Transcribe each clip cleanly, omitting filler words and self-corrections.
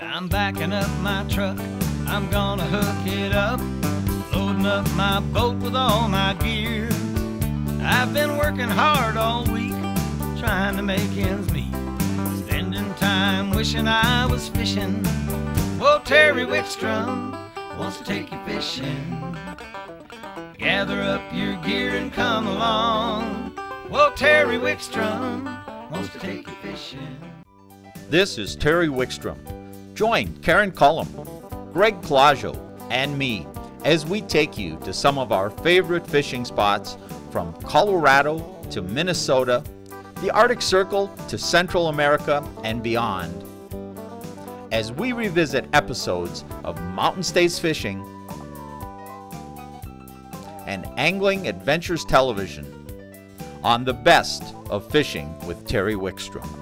I'm backing up my truck, I'm gonna hook it up, loading up my boat with all my gear. I've been working hard all week, trying to make ends meet, spending time wishing I was fishing. Whoa, Terry Wickstrom wants to take you fishing. Gather up your gear and come along. Whoa, Terry Wickstrom wants to take you fishing. This is Terry Wickstrom. Join Karen Cullum, Greg Claudio, and me as we take you to some of our favorite fishing spots from Colorado to Minnesota, the Arctic Circle to Central America and beyond, as we revisit episodes of Mountain States Fishing and Angling Adventures Television on the best of fishing with Terry Wickstrom.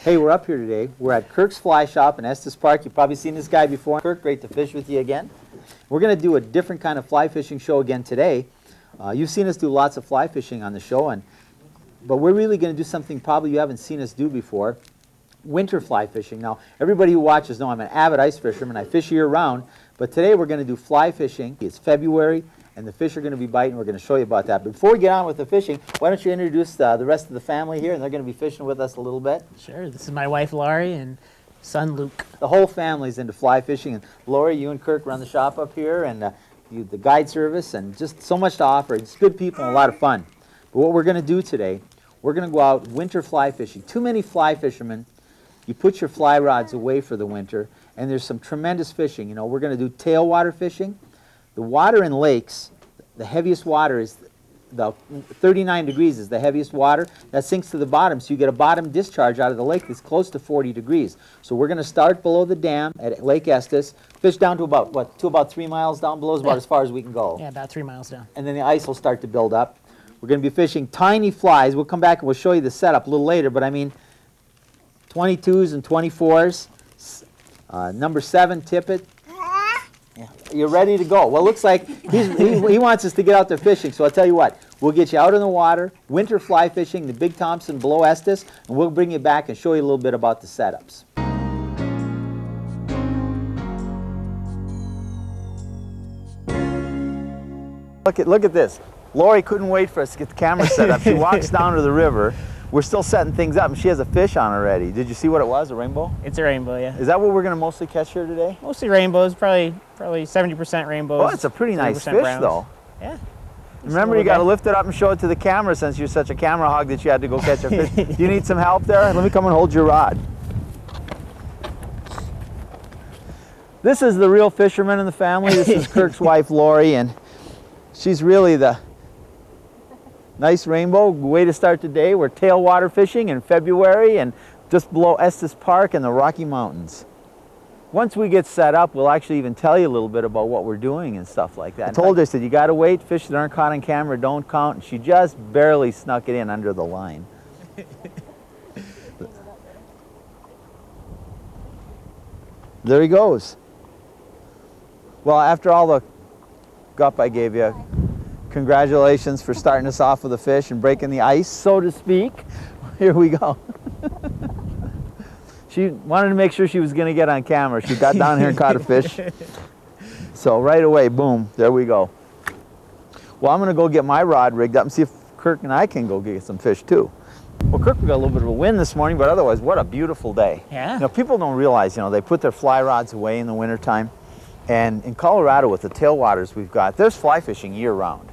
Hey, we're up here today. We're at Kirk's Fly Shop in Estes Park. You've probably seen this guy before. Kirk, great to fish with you again. We're going to do a different kind of fly fishing show again today. You've seen us do lots of fly fishing on the show, but we're really going to do something probably you haven't seen us do before, winter fly fishing. Now, everybody who watches knows I'm an avid ice fisherman. I fish year-round, but today we're going to do fly fishing. It's February, and the fish are going to be biting. We're going to show you about that. But before we get on with the fishing, why don't you introduce the rest of the family here, and they're going to be fishing with us a little bit. Sure. This is my wife, Laurie, and son, Luke. The whole family's into fly fishing, and Laurie, you and Kirk run the shop up here, and the guide service, and just so much to offer. It's good people and a lot of fun. But what we're going to do today, we're going to go out winter fly fishing. Too many fly fishermen, you put your fly rods away for the winter, and there's some tremendous fishing. You know, we're going to do tailwater fishing. The water in lakes, the heaviest water is the 39 degrees is the heaviest water. That sinks to the bottom, so you get a bottom discharge out of the lake that's close to 40 degrees. So we're going to start below the dam at Lake Estes, fish down to about, what, to about 3 miles down below is about as far as we can go. Yeah, about 3 miles down. And then the ice will start to build up. We're going to be fishing tiny flies. We'll come back and we'll show you the setup a little later, but I mean 22s and 24s, number 7 tippet. Yeah. You're ready to go. Well, it looks like he wants us to get out there fishing, so I'll tell you what. We'll get you out in the water, winter fly fishing, the Big Thompson below Estes, and we'll bring you back and show you a little bit about the setups. Look at this. Laurie couldn't wait for us to get the camera set up. She walks down to the river. We're still setting things up, and she has a fish on already. Did you see what it was, a rainbow? It's a rainbow, yeah. Is that what we're going to mostly catch here today? Mostly rainbows, probably 70% rainbows. Oh, it's a pretty nice fish, browns. though. Yeah. Remember, you got to lift it up and show it to the camera since you're such a camera hog that you had to go catch a fish. Do you need some help there? Let me come and hold your rod. This is the real fisherman in the family. This is Kirk's wife, Laurie, and she's really the nice rainbow. Way to start the day. We're tailwater fishing in February and just below Estes Park in the Rocky Mountains. Once we get set up, we'll actually even tell you a little bit about what we're doing and stuff like that. I told her, I said, you got to wait. Fish that aren't caught on camera don't count. And she just barely snuck it in under the line. There he goes. Well, after all the gup I gave you, congratulations for starting us off with a fish and breaking the ice, so to speak. Here we go. She wanted to make sure she was going to get on camera. She got down here and caught a fish. So right away, boom, there we go. Well, I'm going to go get my rod rigged up and see if Kirk and I can go get some fish too. Well, Kirk, we got a little bit of a wind this morning, but otherwise, what a beautiful day. Yeah. You know, people don't realize, they put their fly rods away in the wintertime. And in Colorado, with the tailwaters we've got, there's fly fishing year-round.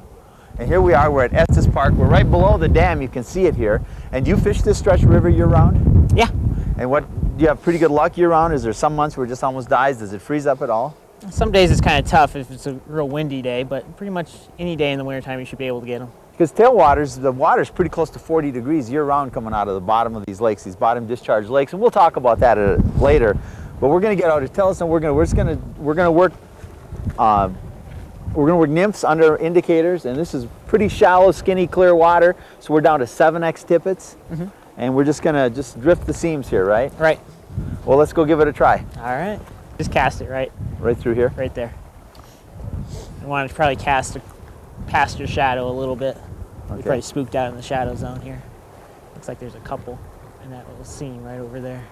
And here we are, we're at Estes Park. We're right below the dam. You can see it here. And do you fish this stretch of river year-round? Yeah. And do you have pretty good luck year-round? Is there some months where it just almost dies? Does it freeze up at all? Some days it's kind of tough if it's a real windy day, but pretty much any day in the wintertime you should be able to get them. Because tailwaters, the water's pretty close to 40 degrees year-round coming out of the bottom of these lakes, these bottom discharge lakes. And we'll talk about that later. But we're going to get out here. Tell us, and we're going to work nymphs under indicators, and this is pretty shallow, skinny, clear water. So we're down to 7x tippets, and we're just going to drift the seams here, right? Right. Well, let's go give it a try. All right. Just cast it right Through here? right there. You want to probably cast past your shadow a little bit. You're Okay. probably spooked out in the shadow zone here. Looks like there's a couple in that little seam right over there.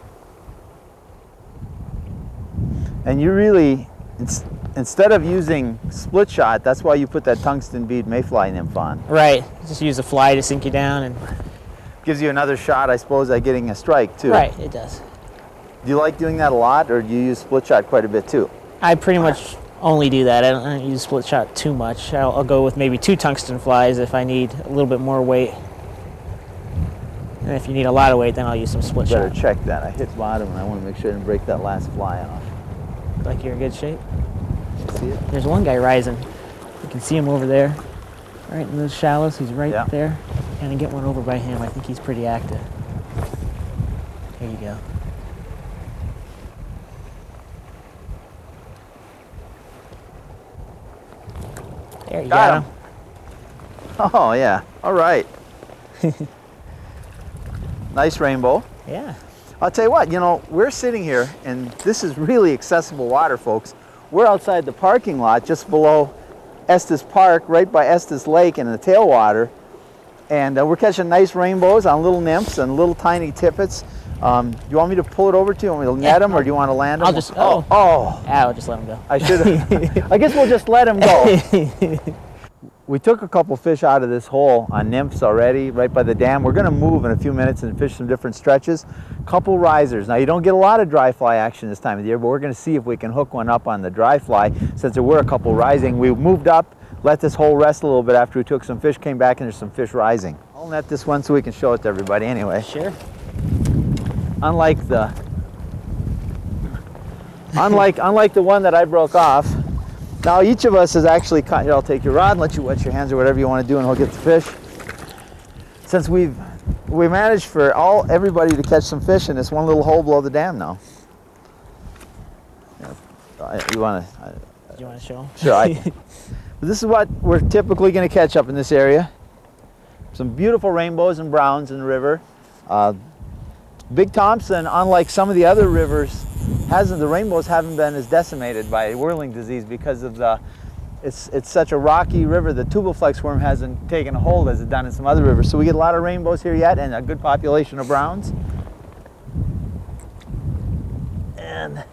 And you really, instead of using split shot, that's why you put that tungsten bead mayfly nymph on. Right. Just use a fly to sink you down, and Gives you another shot, I suppose, at getting a strike too. right, it does. Do you like doing that a lot, or do you use split shot quite a bit too? I pretty much only do that. I don't use split shot too much. I'll go with maybe 2 tungsten flies if I need a little bit more weight. And if you need a lot of weight, then I'll use some split Better shot. check that. I hit bottom, and I want to make sure I didn't break that last fly off. Like you're in good shape. See it? There's one guy rising. You can see him over there, right in those shallows. He's right Yeah. there. Gonna get one over by him. I think he's pretty active. There you go. There you Got got him. Oh yeah. All right. Nice rainbow. Yeah. I'll tell you what, we're sitting here, and this is really accessible water, folks. We're outside the parking lot just below Estes Park, right by Estes Lake in the tailwater. And we're catching nice rainbows on little nymphs and little tiny tippets. Do you want me to pull it over to you? Want me to net them, or do you want to land them? I'll just, Oh, I'll just let him go. I should have. I guess we'll just let him go. We took a couple fish out of this hole on nymphs already, right by the dam. We're going to move in a few minutes and fish some different stretches. Couple risers. Now, you don't get a lot of dry fly action this time of the year, but we're going to see if we can hook one up on the dry fly. Since there were a couple rising, we moved up, let this hole rest a little bit after we took some fish, came back, and there's some fish rising. I'll net this one so we can show it to everybody anyway. Sure. Unlike the one that I broke off. Now each of us has actually caught. Here, I'll take your rod and let you wet your hands or whatever you want to do, and we'll get the fish. Since we managed for everybody to catch some fish in this one little hole below the dam now. You want to? Do you want to show him? Sure, I can. This is what we're typically going to catch up in this area. Some beautiful rainbows and browns in the river. Big Thompson, unlike some of the other rivers, the rainbows haven't been as decimated by whirling disease because of it's such a rocky river. The tubal flex worm hasn't taken a hold as it done in some other rivers. So we get a lot of rainbows here yet, and a good population of browns. And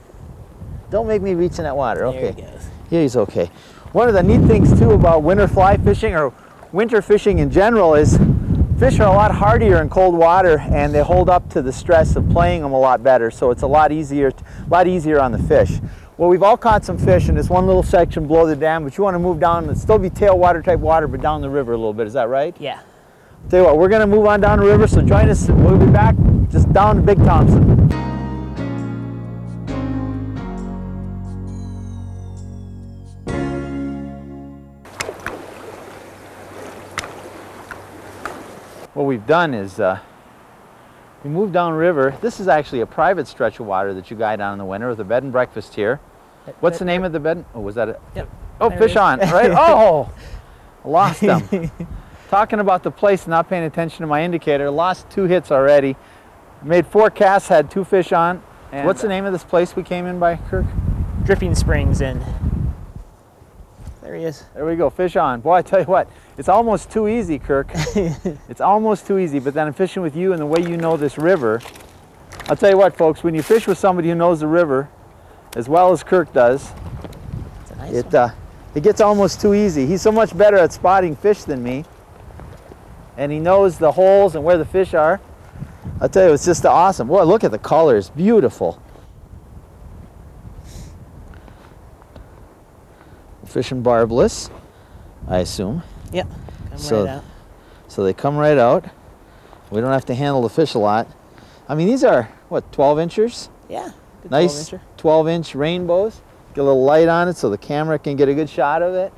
don't make me reach in that water. Okay. There he goes. Yeah, he's okay. One of the neat things too about winter fly fishing, or winter fishing in general, is fish are a lot hardier in cold water, and they hold up to the stress of playing them a lot better. So it's a lot easier on the fish. Well, we've all caught some fish in this one little section below the dam, but you want to move down. It'll still be tailwater type water, but down the river a little bit. Is that right? Yeah. Tell you what, we're going to move on down the river. So join us. We'll be back just down to Big Thompson. What we've done is we moved downriver. This is actually a private stretch of water that you guide down in the winter with a bed and breakfast here. What's the name of the bed? Oh, was that it? Yep. Oh, There it fish is. on, right? Oh, lost them. Talking about the place, not paying attention to my indicator. Lost 2 hits already. Made 4 casts, had 2 fish on. And what's the name of this place we came in by, Kirk? Dripping Springs, and there he is. There we go, fish on. Boy, I tell you what, it's almost too easy, Kirk. It's almost too easy, but then I'm fishing with you and the way you know this river. I'll tell you what, folks, when you fish with somebody who knows the river as well as Kirk does, It's a nice it gets almost too easy. He's so much better at spotting fish than me, and he knows the holes and where the fish are. I'll tell you, it's just awesome. Boy, look at the colors, beautiful. Fishing barbless, I assume. Yep, come right out. So they come right out. We don't have to handle the fish a lot. I mean, these are, what, 12 inchers? Yeah, good Nice 12-incher. 12-inch rainbows. Get a little light on it so the camera can get a good shot of it.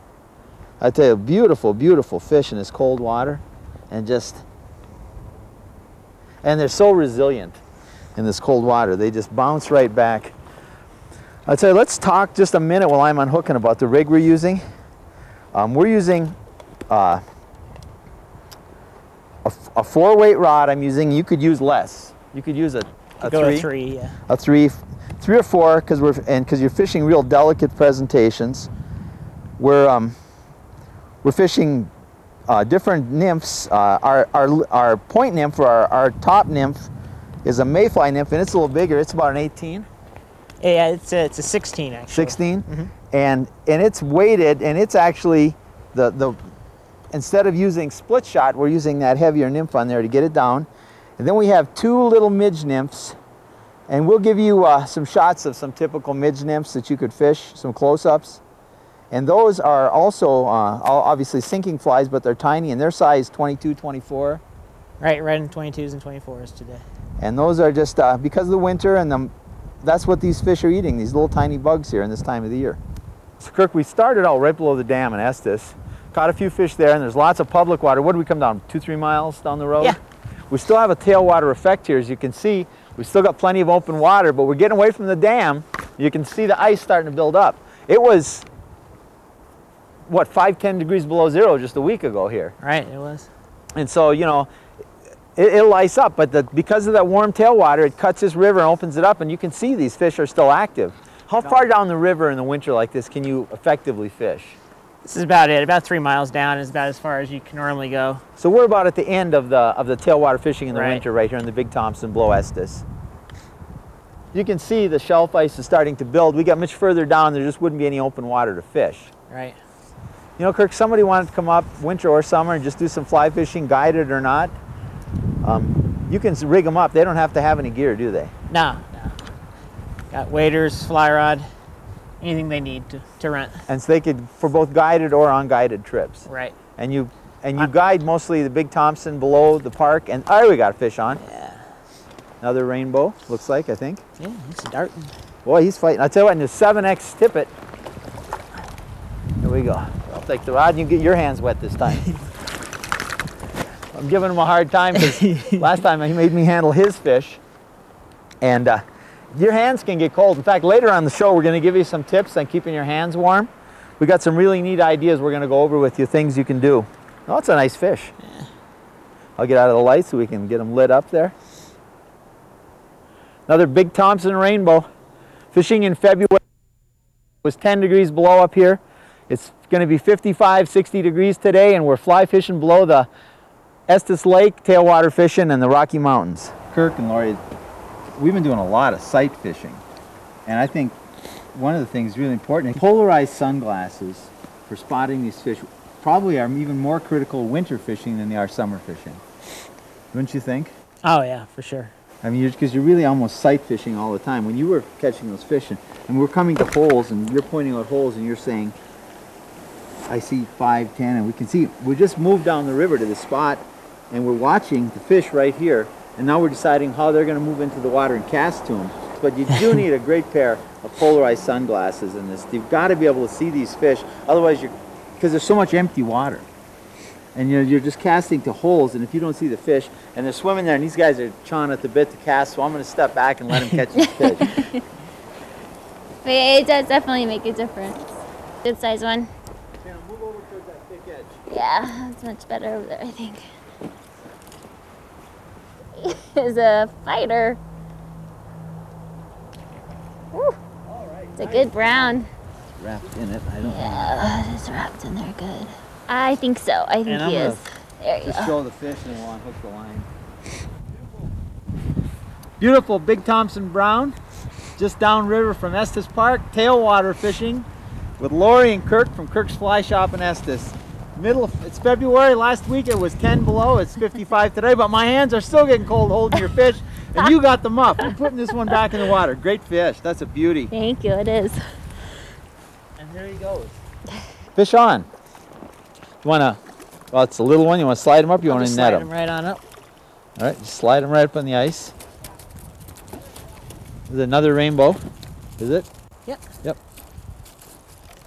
I tell you, beautiful, beautiful fish in this cold water. And they're so resilient in this cold water. They just bounce right back. I'll tell you, let's talk just a minute while I'm unhooking about the rig we're using. We're using a 4-weight rod. I'm using. You could use less. You could use a three. Yeah. A three or four, because you're fishing real delicate presentations. We're fishing different nymphs. Our point nymph, or our top nymph, is a mayfly nymph, and it's a little bigger. It's about an 18. Yeah, it's a 16 actually. 16, and it's weighted, and it's actually the instead of using split shot, we're using that heavier nymph on there to get it down. And then we have 2 little midge nymphs, and we'll give you some shots of some typical midge nymphs that you could fish, some close-ups. And those are also obviously sinking flies, but they're tiny, and they're size 22, 24. Right in 22s and 24s today. And those are just because of the winter, and that's what these fish are eating, these little tiny bugs here in this time of the year. So Kirk, we started out right below the dam in Estes, caught a few fish there, and there's lots of public water. What did we come down, 2-3 miles down the road? Yeah. We still have a tailwater effect here, as you can see. We've still got plenty of open water, but we're getting away from the dam. You can see the ice starting to build up. It was, what, 5-10 degrees below zero just a week ago here. Right, it was. And so, you know, it'll ice up, but because of that warm tailwater, it cuts this river and opens it up, and you can see these fish are still active. How far down the river in the winter like this can you effectively fish? This is about it. About 3 miles down is about as far as you can normally go. So we're about at the end of the tailwater fishing in the Right. winter right here in the Big Thompson below Estes. You can see the shelf ice is starting to build. We got much further down, there just wouldn't be any open water to fish. Right. You know, Kirk, somebody wanted to come up winter or summer and just do some fly fishing, guided or not. You can rig them up. They don't have to have any gear, do they? No. Got waders, fly rod, anything they need to rent. And so they could, for both guided or unguided trips. Right. And you guide mostly the Big Thompson below the park, and we got a fish on. Yeah. Another rainbow, looks like, I think. Yeah, he's darting. Boy, he's fighting. I'll tell you what, in the 7X tippet. Here we go. I'll take the rod and you get your hands wet this time. I'm giving him a hard time because last time he made me handle his fish. And your hands can get cold. In fact, later on the show, we're going to give you some tips on keeping your hands warm. We got some really neat ideas we're going to go over with you, things you can do. Oh, that's a nice fish. Yeah. I'll get out of the light so we can get them lit up there. Another Big Thompson rainbow. Fishing in February. It was 10 degrees below up here. It's going to be 55, 60 degrees today, and we're fly fishing below the Estes Lake, tailwater fishing, and the Rocky Mountains. Kirk and Lori, we've been doing a lot of sight fishing, and I think one of the things really important is polarized sunglasses for spotting these fish probably are even more critical winter fishing than they are summer fishing. Wouldn't you think? Oh yeah, for sure. I mean, because you're really almost sight fishing all the time. When you were catching those fish, and we're coming to holes, and you're pointing out holes, and you're saying, I see 5, 10, and we can see, we just moved down the river to the spot, and we're watching the fish right here, and now we're deciding how they're going to move into the water and cast to them. But you do need a great pair of polarized sunglasses in this. You've got to be able to see these fish, otherwise because there's so much empty water. And you're just casting to holes, and if you don't see the fish, and they're swimming there, and these guys are chawing at the bit to cast, so I'm going to step back and let them catch these fish. But it does definitely make a difference. Good size one. Shannon, move over towards that thick edge. Yeah, it's much better over there, I think. He is a fighter. Woo. It's a good brown. It's wrapped in it. I don't know. Yeah, it's wrapped in there good. I think so. I think And he I'm is. There you Just go. show the fish and we'll unhook the line. Beautiful Big Thompson brown, just downriver from Estes Park, tailwater fishing with Lori and Kirk from Kirk's Fly Shop in Estes. It's February. Last week it was 10 below. It's 55 today, but my hands are still getting cold holding your fish, and you got them up. I'm putting this one back in the water. Great fish. That's a beauty. Thank you. It is. And there he goes. Fish on. You want to, well, it's a little one. You want to slide him up? You want to net Slide him? him right on up. All right, just slide him right up on the ice. There's another rainbow. Is it? Yep. Yep.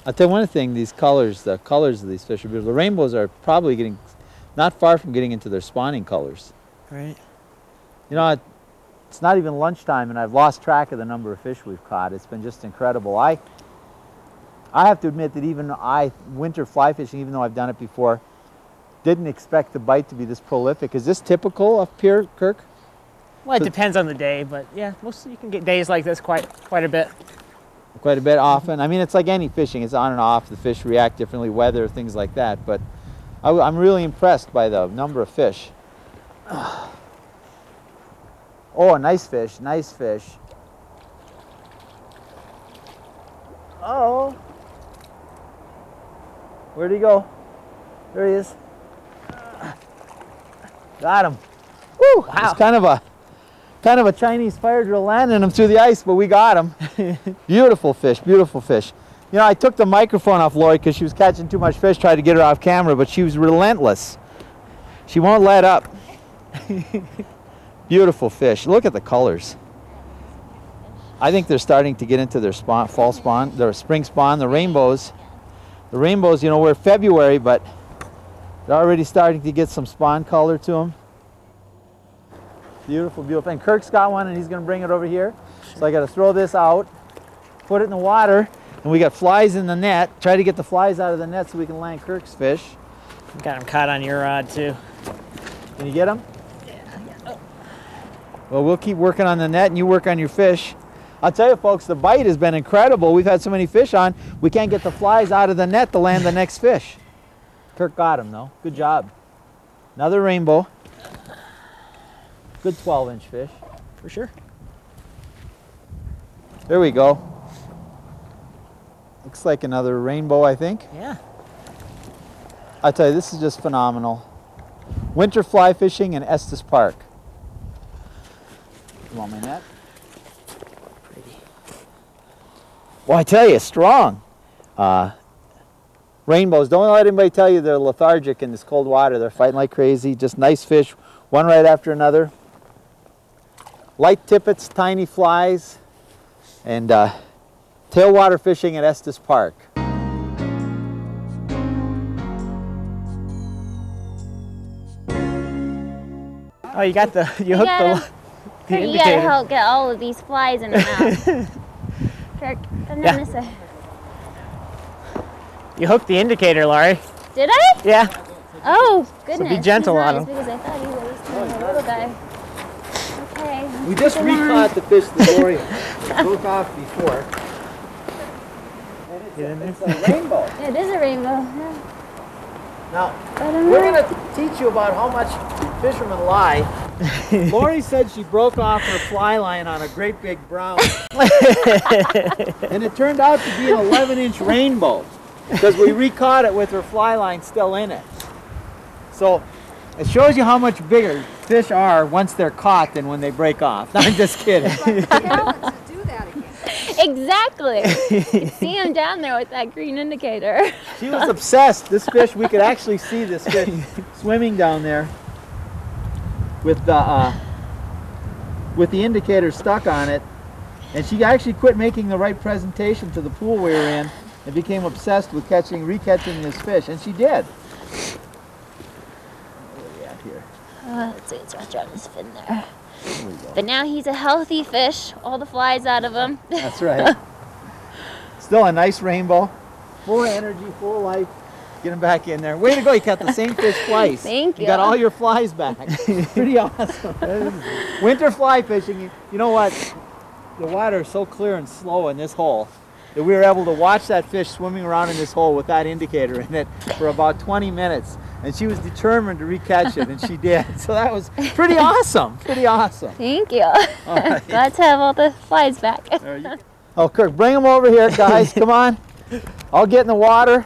I'll tell you one thing, these colors, the colors of these fish are beautiful. The rainbows are probably getting, not far from getting into their spawning colors. Right. You know, it's not even lunchtime and I've lost track of the number of fish we've caught. It's been just incredible. I have to admit that even winter fly fishing, even though I've done it before, didn't expect the bite to be this prolific. Is this typical up here, Kirk? Well, it depends on the day, but yeah, mostly you can get days like this quite a bit. Quite a bit often. I mean, it's like any fishing. It's on and off. The fish react differently, weather, things like that. But I'm really impressed by the number of fish. Oh, a nice fish, nice fish. Oh. Where'd he go? There he is. Got him. Woo! Wow. It's kind of a Chinese fire drill landing him through the ice, but we got him. Beautiful fish, beautiful fish. You know, I took the microphone off Lori because she was catching too much fish, tried to get her off camera, but she was relentless. She won't let up. Beautiful fish. Look at the colors. I think they're starting to get into their fall spawn, their spring spawn, the rainbows. The rainbows, you know, we're February, but they're already starting to get some spawn color to them. Beautiful, beautiful. And Kirk's got one and he's going to bring it over here. So I got to throw this out, put it in the water, and we got flies in the net. Try to get the flies out of the net so we can land Kirk's fish. Got him caught on your rod too. Can you get them? Yeah. Well, we'll keep working on the net and you work on your fish. I'll tell you folks, the bite has been incredible. We've had so many fish on, we can't get the flies out of the net to land the next fish. Kirk got him though. Good job. Another rainbow. Good 12-inch fish. For sure. There we go. Looks like another rainbow, I think. Yeah. I tell you, this is just phenomenal. Winter fly fishing in Estes Park. You want my net? Pretty. Well, I tell you, strong. Rainbows. Don't let anybody tell you they're lethargic in this cold water. They're fighting like crazy. Just nice fish, one right after another. Light tippets, tiny flies, and tailwater fishing at Estes Park. Oh, you got you hooked the You indicator. gotta help get all of these flies in the mouth. Kirk, come down this way. You hooked the indicator, Laurie. Did I? Yeah. Oh, goodness. be gentle He's not on as him. big as I thought he was. He's a little guy. Okay. We just Come on. recaught the fish that Lori broke off before. And it's a rainbow. Yeah, it is a rainbow. Yeah. Now, But I'm we're not- going to teach you about how much fishermen lie. Lori said she broke off her fly line on a great big brown. And it turned out to be an 11-inch rainbow because we recaught it with her fly line still in it. So it shows you how much bigger fish are once they're caught than when they break off. No, I'm just kidding. Talent to do that again. Exactly. You can see him down there with that green indicator. She was obsessed. This fish, we could actually see this fish swimming down there with the indicator stuck on it. And she actually quit making the right presentation to the pool we were in and became obsessed with recatching this fish. And she did. Where are we at here? Let's see, it's right on his fin there. There we go. But now he's a healthy fish. All the flies out of him. That's right. Still a nice rainbow. Full of energy, full of life. Get him back in there. Way to go, you caught the same fish twice. Thank You you. got all your flies back. Pretty awesome. Winter fly fishing, you know what? the water is so clear and slow in this hole that we were able to watch that fish swimming around in this hole with that indicator in it for about 20 minutes. And she was determined to recatch it, and she did. So that was pretty awesome, pretty awesome. Thank you. All right. Glad to have all the flies back. Oh, Kirk, bring them over here, guys. Come on. I'll get in the water,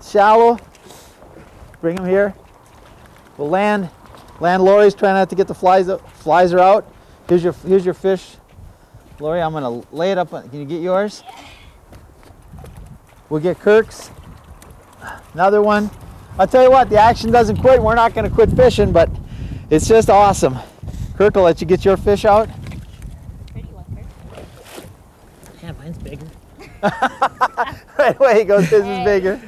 shallow. Bring them here. We'll land Lori's. Try not to get the flies. Flies are out. Here's your fish. Lori, I'm gonna lay it up. Can you get yours? We'll get Kirk's. Another one. I'll tell you what, the action doesn't quit. We're not gonna quit fishing, but it's just awesome. Kirk will let you get your fish out. Pretty one, Kirk. Yeah, mine's bigger. Right away he goes, his is bigger.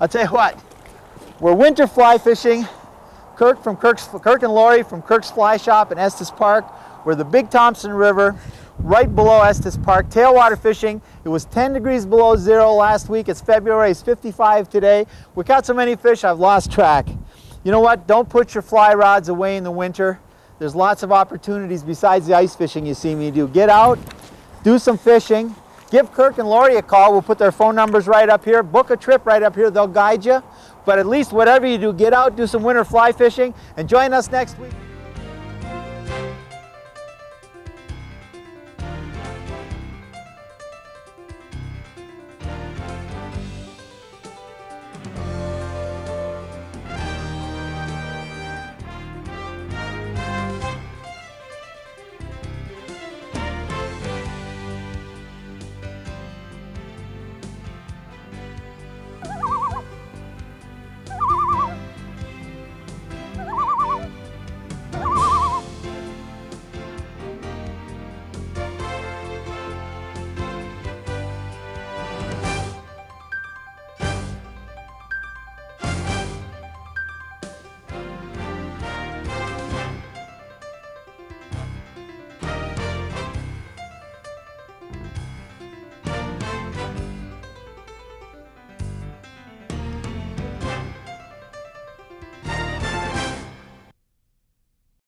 I'll tell you what, we're winter fly fishing. Kirk and Lori from Kirk's Fly Shop in Estes Park. We're the Big Thompson River, right below Estes Park, tailwater fishing. It was 10 degrees below zero last week. It's February, it's 55 today. We caught so many fish, I've lost track. You know what? Don't put your fly rods away in the winter. There's lots of opportunities besides the ice fishing you see me do. Get out, do some fishing. Give Kirk and Lori a call. We'll put their phone numbers right up here. Book a trip right up here. They'll guide you. But at least whatever you do, get out, do some winter fly fishing, and join us next week.